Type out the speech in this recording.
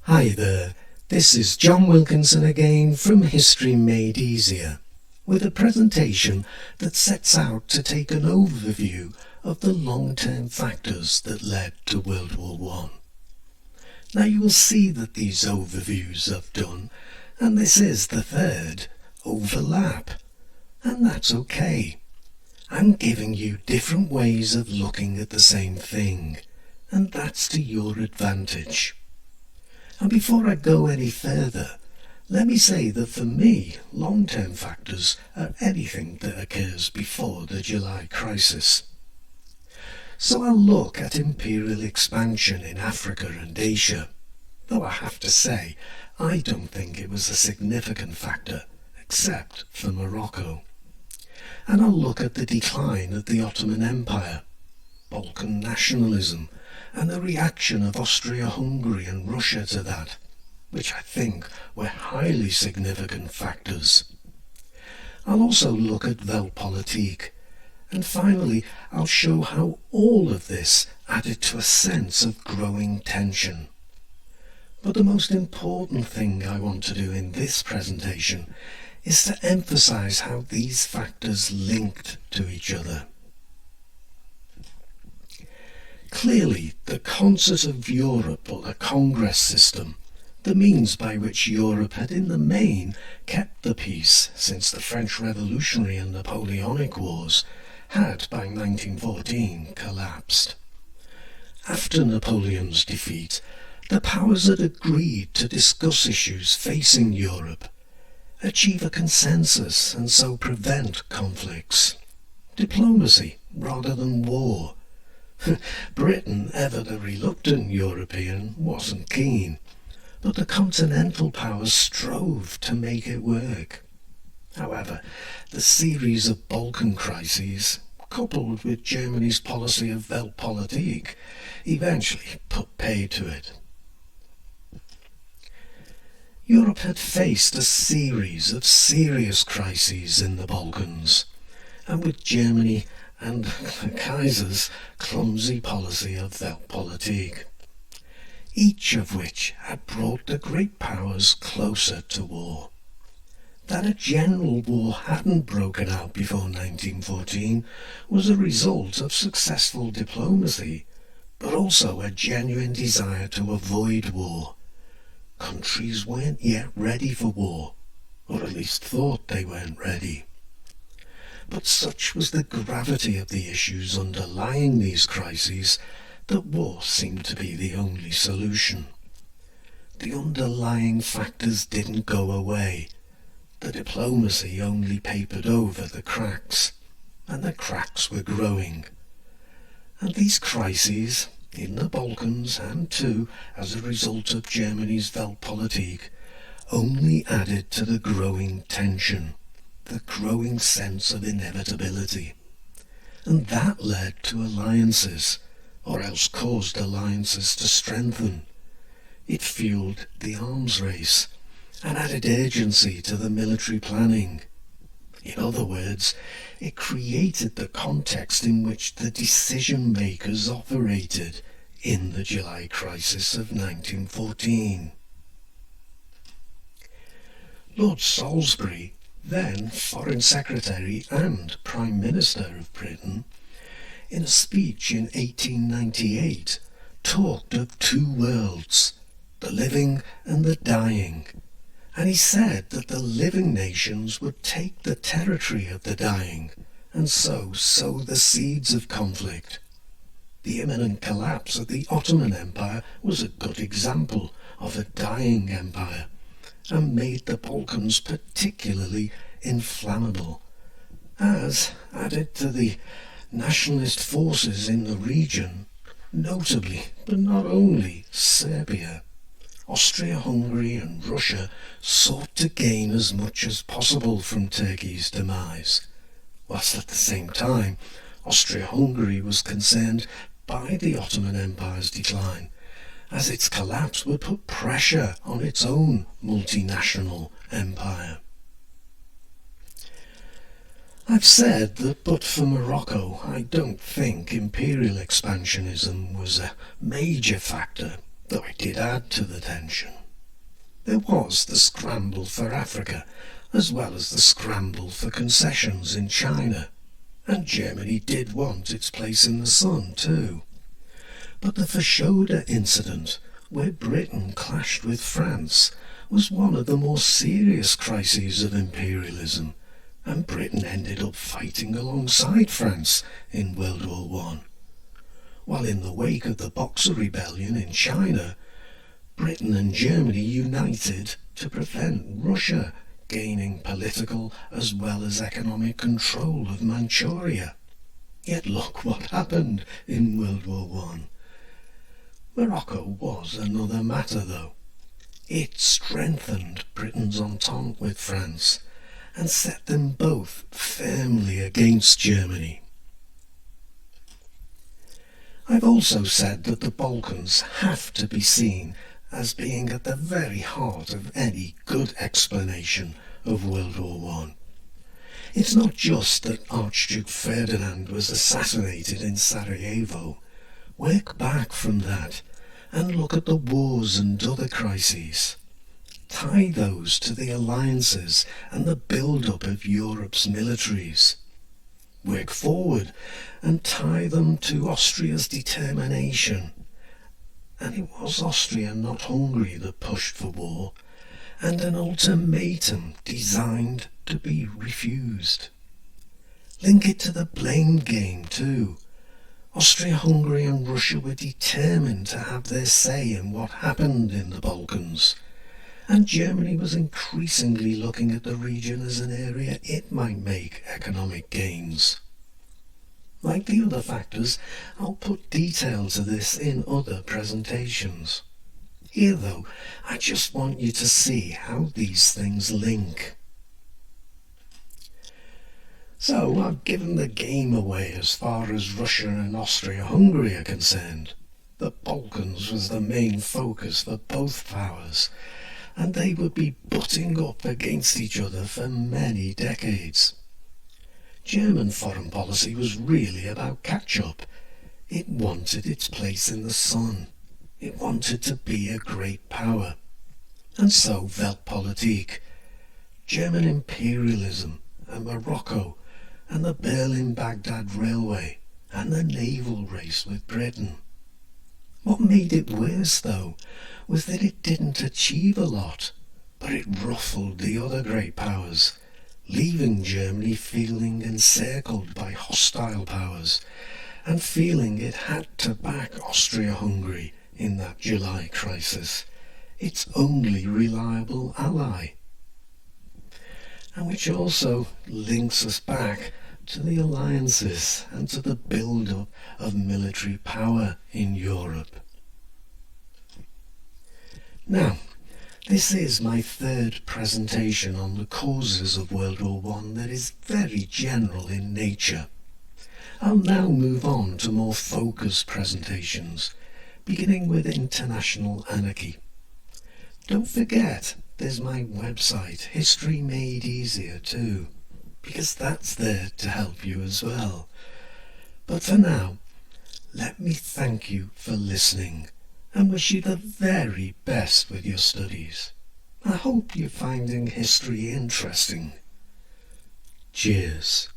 Hi there, this is John Wilkinson again from History Made Easier, with a presentation that sets out to take an overview of the long-term factors that led to World War I. Now you will see that these overviews I've done, and this is the third, overlap, and that's okay. I'm giving you different ways of looking at the same thing, and that's to your advantage. And before I go any further, let me say that for me, long-term factors are anything that occurs before the July crisis. So I'll look at imperial expansion in Africa and Asia, though I have to say I don't think it was a significant factor, except for Morocco. And I'll look at the decline of the Ottoman Empire, Balkan nationalism, and the reaction of Austria-Hungary and Russia to that, which I think were highly significant factors. I'll also look at Weltpolitik, and finally I'll show how all of this added to a sense of growing tension. But the most important thing I want to do in this presentation is to emphasise how these factors linked to each other. Clearly, the concert of Europe, or the Congress system, the means by which Europe had in the main kept the peace since the French Revolutionary and Napoleonic Wars, had by 1914 collapsed. After Napoleon's defeat, the powers had agreed to discuss issues facing Europe, achieve a consensus and so prevent conflicts. Diplomacy rather than war. Britain, ever the reluctant European, wasn't keen, but the continental powers strove to make it work. However, the series of Balkan crises, coupled with Germany's policy of Weltpolitik, eventually put pay to it. Europe had faced a series of serious crises in the Balkans, and with Germany and the Kaiser's clumsy policy of Weltpolitik, each of which had brought the great powers closer to war. That a general war hadn't broken out before 1914 was a result of successful diplomacy, but also a genuine desire to avoid war. Countries weren't yet ready for war, or at least thought they weren't ready. But such was the gravity of the issues underlying these crises that war seemed to be the only solution. The underlying factors didn't go away. The diplomacy only papered over the cracks, and the cracks were growing. And these crises, in the Balkans and too as a result of Germany's Weltpolitik, only added to the growing tension, the growing sense of inevitability. And that led to alliances, or else caused alliances to strengthen. It fueled the arms race and added urgency to the military planning. In other words, it created the context in which the decision makers operated in the July crisis of 1914. Lord Salisbury, then Foreign Secretary and Prime Minister of Britain, in a speech in 1898 talked of two worlds, the living and the dying, and he said that the living nations would take the territory of the dying and so sow the seeds of conflict. The imminent collapse of the Ottoman Empire was a good example of a dying empire, and made the Balkans particularly inflammable, as, added to the nationalist forces in the region, notably, but not only, Serbia, Austria-Hungary and Russia sought to gain as much as possible from Turkey's demise, whilst at the same time Austria-Hungary was concerned by the Ottoman Empire's decline, as its collapse would put pressure on its own multinational empire. I've said that but for Morocco, I don't think imperial expansionism was a major factor though it did add to the tension. There was the scramble for Africa, as well as the scramble for concessions in China, and Germany did want its place in the sun too. But the Fashoda incident, where Britain clashed with France, was one of the more serious crises of imperialism, and Britain ended up fighting alongside France in World War I. While in the wake of the Boxer Rebellion in China, Britain and Germany united to prevent Russia gaining political as well as economic control of Manchuria. Yet look what happened in World War I. Morocco was another matter though. It strengthened Britain's entente with France and set them both firmly against Germany. I've also said that the Balkans have to be seen as being at the very heart of any good explanation of World War I. It's not just that Archduke Ferdinand was assassinated in Sarajevo. Work back from that and look at the wars and other crises. Tie those to the alliances and the build-up of Europe's militaries. Work forward and tie them to Austria's determination. And it was Austria, not Hungary, that pushed for war, and an ultimatum designed to be refused. Link it to the blame game too. Austria-Hungary and Russia were determined to have their say in what happened in the Balkans, and Germany was increasingly looking at the region as an area it might make economic gains. Like the other factors, I'll put details of this in other presentations. Here though, I just want you to see how these things link. So I've given the game away as far as Russia and Austria-Hungary are concerned. The Balkans was the main focus for both powers, and they would be butting up against each other for many decades. German foreign policy was really about catch-up. It wanted its place in the sun. It wanted to be a great power. And so Weltpolitik, German imperialism, and Morocco, and the Berlin-Baghdad Railway, and the naval race with Britain. What made it worse, though, was that it didn't achieve a lot, but it ruffled the other great powers, leaving Germany feeling encircled by hostile powers, and feeling it had to back Austria-Hungary in that July crisis, its only reliable ally. And which also links us back to the alliances and to the build-up of military power in Europe. Now, this is my third presentation on the causes of World War I that is very general in nature. I'll now move on to more focused presentations, beginning with international anarchy. Don't forget, there's my website, History Made Easier too, because that's there to help you as well. But for now, let me thank you for listening and wish you the very best with your studies. I hope you're finding history interesting. Cheers.